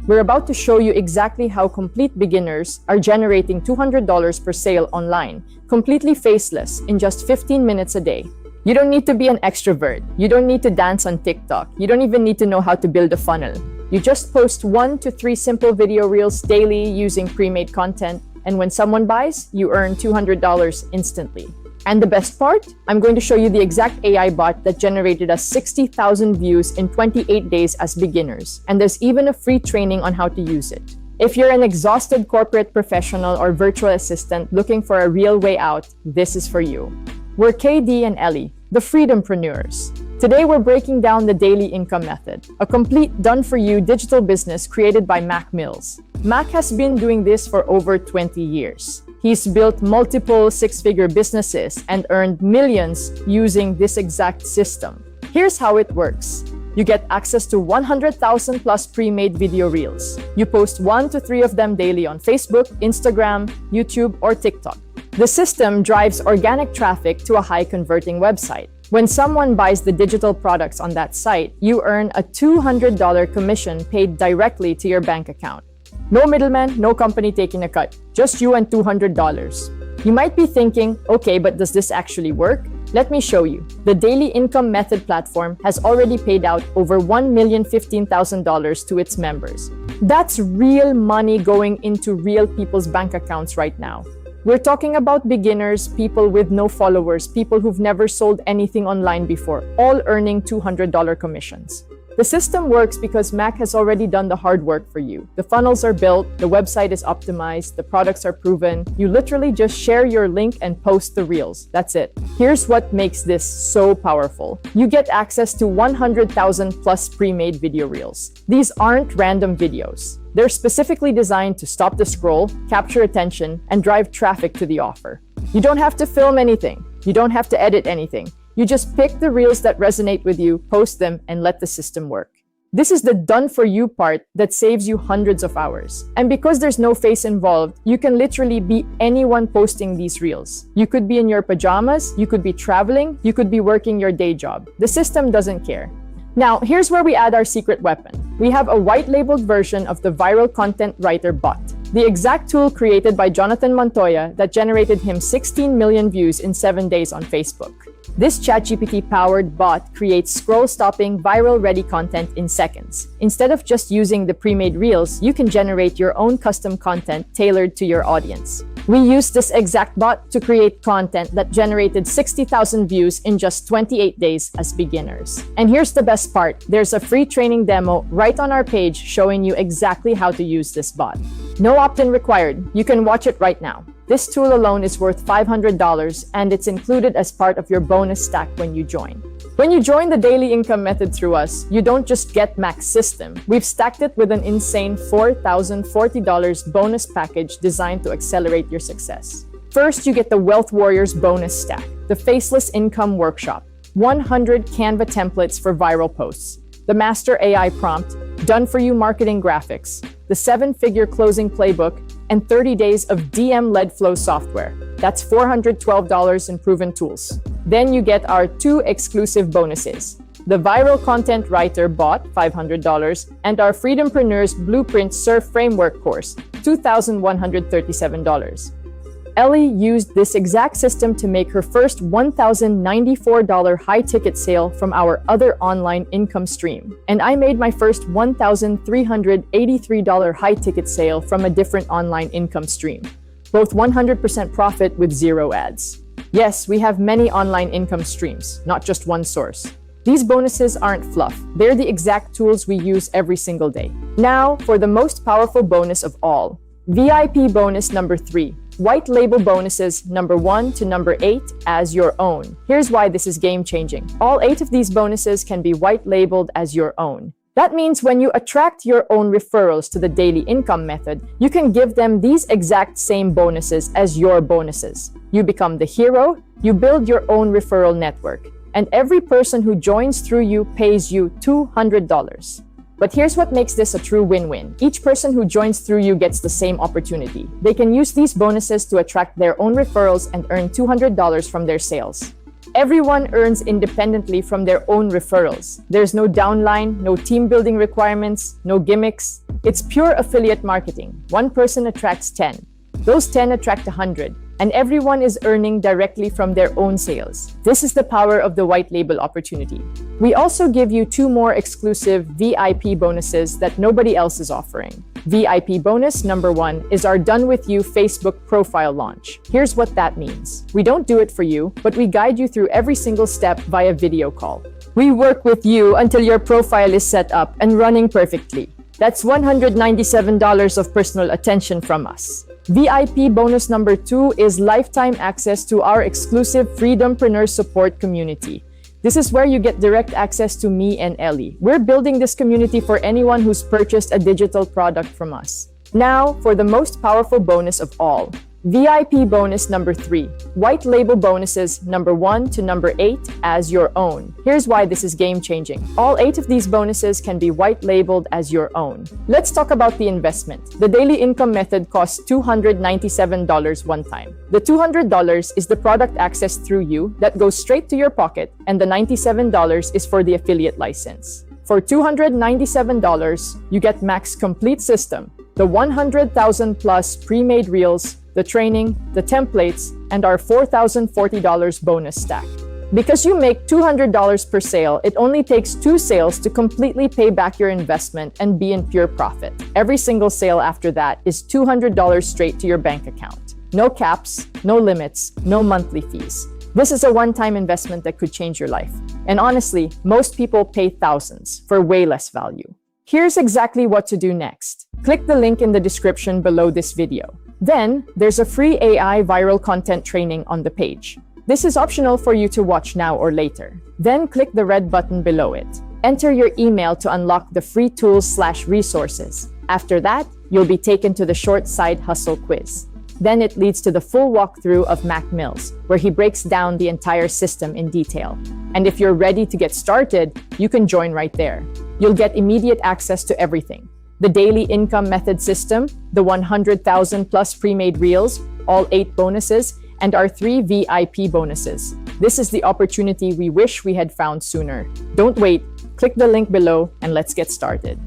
We're about to show you exactly how complete beginners are generating $200 per sale online, completely faceless, in just 15 minutes a day. You don't need to be an extrovert. You don't need to dance on TikTok. You don't even need to know how to build a funnel. You just post 1 to 3 simple video reels daily using pre-made content, and when someone buys, you earn $200 instantly. And the best part? I'm going to show you the exact AI bot that generated us 60,000 views in 28 days as beginners. And there's even a free training on how to use it. If you're an exhausted corporate professional or virtual assistant looking for a real way out, this is for you. We're KD and Ellie, the Freedompreneurs. Today we're breaking down the daily income method, a complete done-for-you digital business created by Mack Mills. Mack has been doing this for over 20 years. He's built multiple six-figure businesses and earned millions using this exact system. Here's how it works. You get access to 100,000 plus pre-made video reels. You post 1 to 3 of them daily on Facebook, Instagram, YouTube, or TikTok. The system drives organic traffic to a high-converting website. When someone buys the digital products on that site, you earn a $200 commission paid directly to your bank account. No middleman, no company taking a cut, just you and $200. You might be thinking, okay, but does this actually work? Let me show you. The Daily Income Method platform has already paid out over $1,015,000 to its members. That's real money going into real people's bank accounts right now. We're talking about beginners, people with no followers, people who've never sold anything online before, all earning $200 commissions. The system works because Mack has already done the hard work for you. The funnels are built, the website is optimized, the products are proven. You literally just share your link and post the reels. That's it. Here's what makes this so powerful. You get access to 100,000 plus pre-made video reels. These aren't random videos. They're specifically designed to stop the scroll, capture attention, and drive traffic to the offer. You don't have to film anything. You don't have to edit anything. You just pick the reels that resonate with you, post them, and let the system work. This is the done-for-you part that saves you hundreds of hours. And because there's no face involved, you can literally be anyone posting these reels. You could be in your pajamas, you could be traveling, you could be working your day job. The system doesn't care. Now, here's where we add our secret weapon. We have a white-labeled version of the viral content writer bot, the exact tool created by Jonathan Montoya that generated him 16 million views in 7 days on Facebook. This ChatGPT-powered bot creates scroll-stopping, viral-ready content in seconds. Instead of just using the pre-made reels, you can generate your own custom content tailored to your audience. We used this exact bot to create content that generated 60,000 views in just 28 days as beginners. And here's the best part. There's a free training demo right on our page showing you exactly how to use this bot. No opt-in required. You can watch it right now. This tool alone is worth $500 and it's included as part of your bonus stack when you join. When you join the Daily Income Method through us, you don't just get Mack's system. We've stacked it with an insane $4,040 bonus package designed to accelerate your success. First, you get the Wealth Warriors bonus stack, the Faceless Income Workshop, 100 Canva templates for viral posts, the Master AI prompt, done-for-you marketing graphics, the 7-figure closing playbook, and 30 days of DM Leadflow software. That's $412 in proven tools. Then you get our 2 exclusive bonuses, the Viral Content Writer Bot, $500, and our Freedompreneurs Blueprint Surf Framework course, $2,137. Ellie used this exact system to make her first $1,094 high-ticket sale from our other online income stream. And I made my first $1,383 high-ticket sale from a different online income stream. Both 100% profit with 0 ads. Yes, we have many online income streams, not just one source. These bonuses aren't fluff. They're the exact tools we use every single day. Now, for the most powerful bonus of all, VIP bonus number 3. White label bonuses number 1 to number 8 as your own. Here's why this is game-changing. All 8 of these bonuses can be white labeled as your own. That means when you attract your own referrals to the Daily Income Method, you can give them these exact same bonuses as your bonuses. You become the hero, you build your own referral network, and every person who joins through you pays you $200. But here's what makes this a true win-win. Each person who joins through you gets the same opportunity. They can use these bonuses to attract their own referrals and earn $200 from their sales. Everyone earns independently from their own referrals. There's no downline, no team building requirements, no gimmicks. It's pure affiliate marketing. One person attracts 10. Those 10 attract 100. And everyone is earning directly from their own sales. This is the power of the white label opportunity. We also give you 2 more exclusive VIP bonuses that nobody else is offering. VIP bonus number 1 is our Done With You Facebook profile launch. Here's what that means. We don't do it for you, but we guide you through every single step via video call. We work with you until your profile is set up and running perfectly. That's $197 of personal attention from us. VIP bonus number 2 is lifetime access to our exclusive Freedompreneurs support community. This is where you get direct access to me and Ellie. We're building this community for anyone who's purchased a digital product from us. Now, for the most powerful bonus of all. VIP bonus number 3. White label bonuses number 1 to number 8 as your own. Here's why this is game-changing. All 8 of these bonuses can be white labeled as your own. Let's talk about the investment. The daily income method costs $297 one time. The $200 is the product access through you that goes straight to your pocket, and the $97 is for the affiliate license. For $297, you get Mack's complete system, the 100,000 plus pre-made reels, the training, the templates, and our $4,040 bonus stack. Because you make $200 per sale, it only takes 2 sales to completely pay back your investment and be in pure profit. Every single sale after that is $200 straight to your bank account. No caps, no limits, no monthly fees. This is a one-time investment that could change your life. And honestly, most people pay thousands for way less value. Here's exactly what to do next. Click the link in the description below this video. Then, there's a free AI viral content training on the page. This is optional for you to watch now or later. Then click the red button below it. Enter your email to unlock the free tools/resources. After that, you'll be taken to the short side hustle quiz. Then it leads to the full walkthrough of Mack Mills, where he breaks down the entire system in detail. And if you're ready to get started, you can join right there. You'll get immediate access to everything. The daily income method system, the 100,000 plus pre-made reels, all 8 bonuses, and our 3 VIP bonuses. This is the opportunity we wish we had found sooner. Don't wait, click the link below and let's get started.